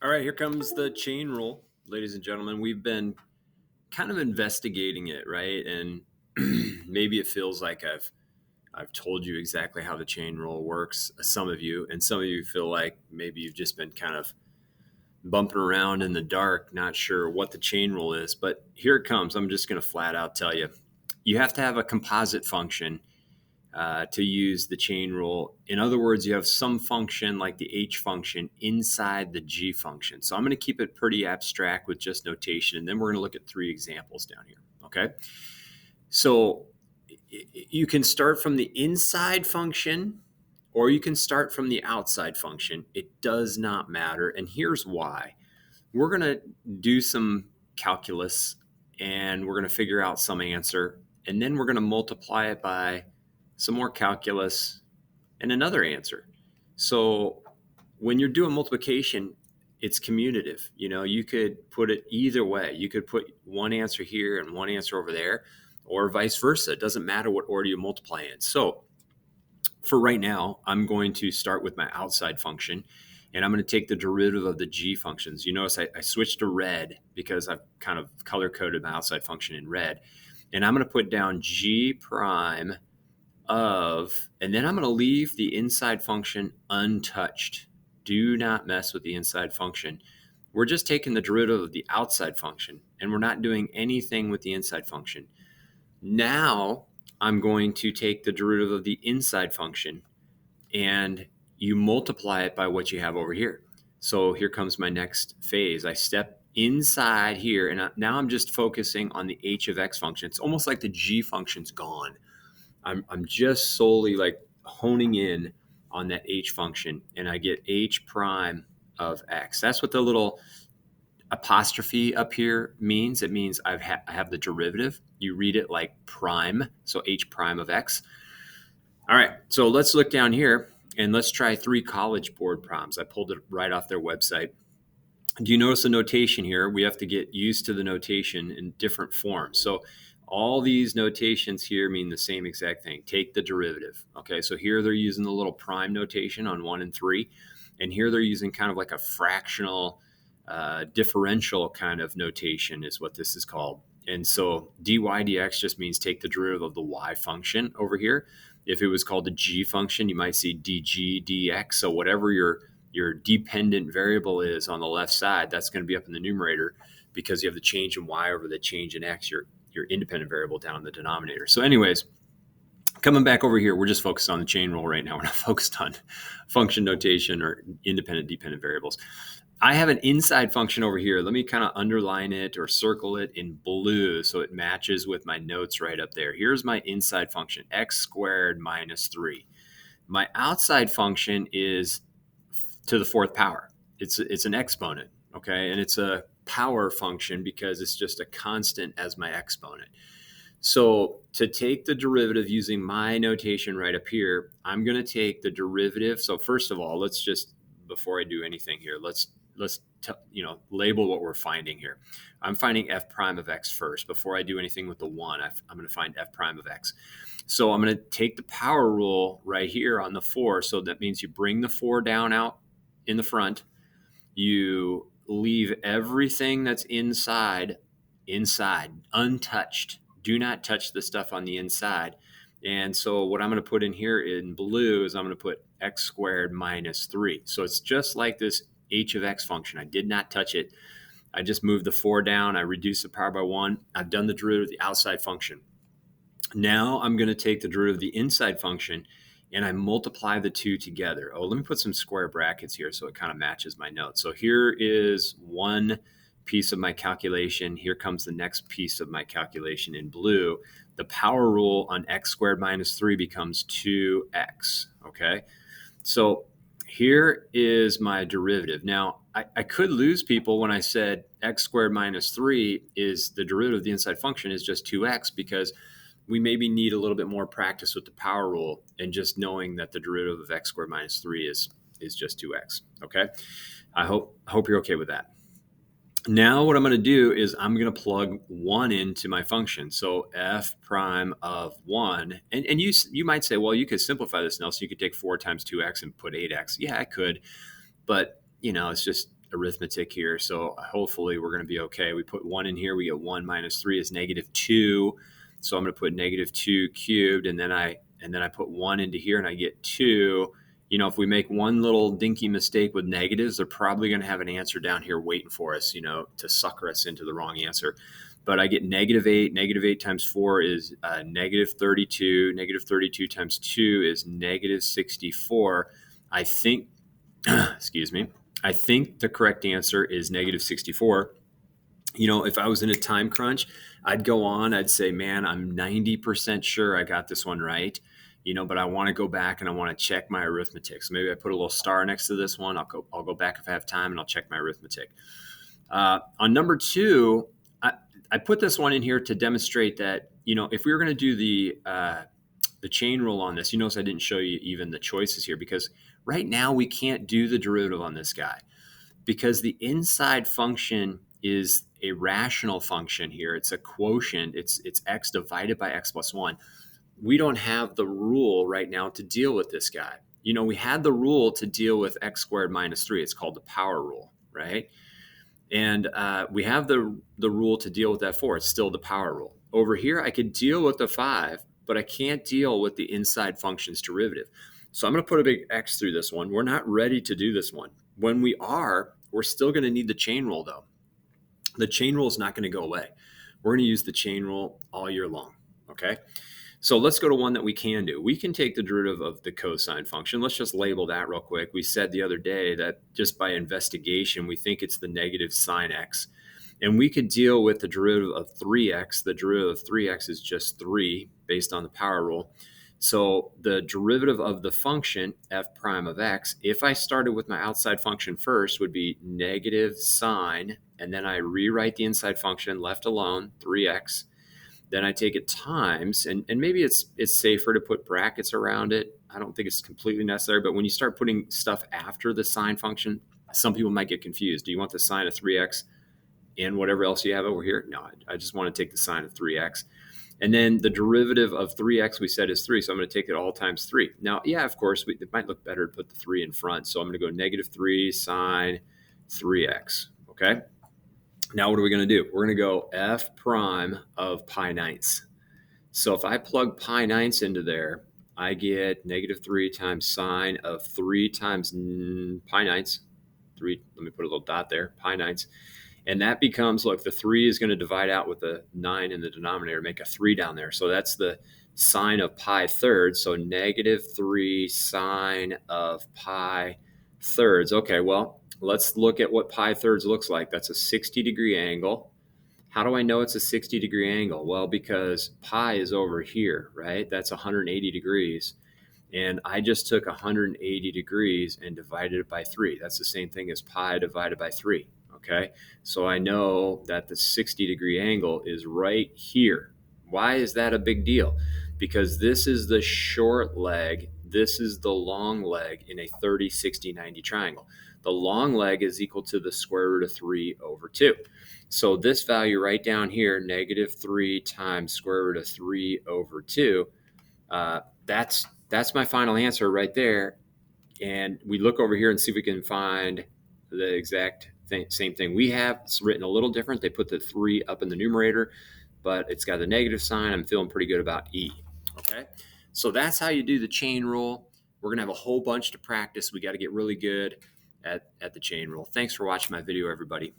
All right, here comes the chain rule, ladies and gentlemen. We've been kind of investigating it, right? And maybe it feels like I've told you exactly how the chain rule works, some of you, and some of you feel like maybe you've just been kind of bumping around in the dark, not sure what the chain rule is. But here it comes. I'm just going to flat out tell you. You have to have a composite function to use the chain rule. In other words, you have some function like the h function inside the g function. So I'm going to keep it pretty abstract with just notation, and then we're going to look at three examples down here. Okay. So you can start from the inside function or you can start from the outside function. It does not matter. And here's why. We're going to do some calculus and we're going to figure out some answer. And then we're going to multiply it by some more calculus and another answer. So when you're doing multiplication, it's commutative. You know, you could put it either way. You could put one answer here and one answer over there, or vice versa. It doesn't matter what order you multiply in. So for right now, I'm going to start with my outside function, and I'm going to take the derivative of the g functions. You notice I switched to red because I've kind of color-coded my outside function in red. And I'm going to put down g prime of, and then I'm going to leave the inside function untouched. Do not mess with the inside function. We're just taking the derivative of the outside function, and we're not doing anything with the inside function. Now I'm going to take the derivative of the inside function, and you multiply it by what you have over here. So here comes my next phase. I step inside here, and now I'm just focusing on the h of x function. It's almost like the g function's gone. I'm just solely like honing in on that h function, and I get h prime of x. That's what the little apostrophe up here means. It means I have the derivative. You read it like prime, so h prime of x. All right, so let's look down here and let's try three College Board problems. I pulled it right off their website. Do you notice the notation here? We have to get used to the notation in different forms. So all these notations here mean the same exact thing. Take the derivative. Okay, so here they're using the little prime notation on 1 and 3. And here they're using kind of like a fractional differential kind of notation is what this is called. And so dy dx just means take the derivative of the y function over here. If it was called the g function, you might see dg dx. So whatever your dependent variable is on the left side, that's going to be up in the numerator because you have the change in y over the change in x, your independent variable down in the denominator. So anyways, coming back over here, we're just focused on the chain rule right now. We're not focused on function notation or independent dependent variables. I have an inside function over here. Let me kind of underline it or circle it in blue so it matches with my notes right up there. Here's my inside function, x squared minus 3. My outside function is to the fourth power. It's an exponent, okay? And it's a power function because it's just a constant as my exponent. So to take the derivative using my notation right up here, I'm going to take the derivative. So first of all, let's just, before I do anything here, let's label what we're finding here. I'm finding f prime of x first. Before I do anything with the 1, I'm going to find f prime of x. So I'm going to take the power rule right here on the 4. So that means you bring the 4 down out in the front. You leave everything that's inside, untouched. Do not touch the stuff on the inside. And so what I'm going to put in here in blue is I'm going to put x squared minus 3. So it's just like this h of x function. I did not touch it. I just moved the 4 down. I reduced the power by 1. I've done the derivative of the outside function. Now I'm going to take the derivative of the inside function and I multiply the two together. Oh, let me put some square brackets here so it kind of matches my notes. So here is one piece of my calculation. Here comes the next piece of my calculation in blue. The power rule on x squared minus 3 becomes 2x, okay? So here is my derivative. Now, I could lose people when I said x squared minus 3 is the derivative of the inside function is just 2x because we maybe need a little bit more practice with the power rule and just knowing that the derivative of x squared minus 3 is just 2x, okay? I hope you're okay with that. Now what I'm going to do is I'm going to plug 1 into my function. So f prime of 1. And you might say, well, you could simplify this, Nelson. You could take 4 times 2x and put 8x. Yeah, I could. But, it's just arithmetic here. So hopefully we're going to be okay. We put 1 in here. We get 1 minus 3 is -2. So I'm going to put -2 cubed, and then I put 1 into here, and I get 2. You know, if we make one little dinky mistake with negatives, they're probably going to have an answer down here waiting for us, you know, to sucker us into the wrong answer. But I get -8. -8 times 4 is -32. -32 times 2 is -64. I think, excuse me, I think the correct answer is -64. You know, if I was in a time crunch, I'd go on, I'd say, man, I'm 90% sure I got this one right, you know, but I want to go back and I want to check my arithmetic. So maybe I put a little star next to this one. I'll go back if I have time and I'll check my arithmetic. On number 2, I put this one in here to demonstrate that, you know, if we were going to do the chain rule on this, you notice I didn't show you even the choices here because right now we can't do the derivative on this guy because the inside function is a rational function here. It's a quotient. It's x divided by x plus 1. We don't have the rule right now to deal with this guy. You know, we had the rule to deal with x squared minus 3. It's called the power rule, right? And we have the rule to deal with that 4. It's still the power rule. Over here, I could deal with the 5, but I can't deal with the inside function's derivative. So I'm going to put a big X through this one. We're not ready to do this one. When we are, we're still going to need the chain rule, though. The chain rule is not going to go away. We're going to use the chain rule all year long, okay? So let's go to one that we can do. We can take the derivative of the cosine function. Let's just label that real quick. We said the other day that just by investigation, we think it's the negative sine x. And we could deal with the derivative of 3x. The derivative of 3x is just 3 based on the power rule. So the derivative of the function f prime of x, if I started with my outside function first, would be negative sine, and then I rewrite the inside function left alone, 3x. Then I take it times, and maybe it's safer to put brackets around it. I don't think it's completely necessary, but when you start putting stuff after the sine function, some people might get confused. Do you want the sine of 3x and whatever else you have over here? No, I just want to take the sine of 3x. And then the derivative of 3x we said is 3, so I'm going to take it all times 3. Now, yeah, of course, it might look better to put the 3 in front, so I'm going to go -3 sine 3x, okay? Now what are we going to do? We're going to go f prime of pi ninths. So if I plug pi ninths into there, I get -3 times sine of 3 times pi ninths. 3, let me put a little dot there, pi ninths. And that becomes, look, the 3 is going to divide out with the 9 in the denominator, make a 3 down there. So that's the sine of pi thirds. So -3 sine of pi thirds. Okay, well, let's look at what pi thirds looks like. That's a 60-degree angle. How do I know it's a 60-degree angle? Well, because pi is over here, right? That's 180 degrees. And I just took 180 degrees and divided it by 3. That's the same thing as pi divided by 3. Okay, so I know that the 60-degree angle is right here. Why is that a big deal? Because this is the short leg, this is the long leg in a 30, 60, 90 triangle. The long leg is equal to the square root of 3 over 2. So this value right down here, -3 times square root of 3 over 2, that's my final answer right there. And we look over here and see if we can find the exact same thing we have. It's written a little different. They put the 3 up in the numerator, but it's got the negative sign. I'm feeling pretty good about E. Okay, so that's how you do the chain rule. We're going to have a whole bunch to practice. We got to get really good at the chain rule. Thanks for watching my video, everybody.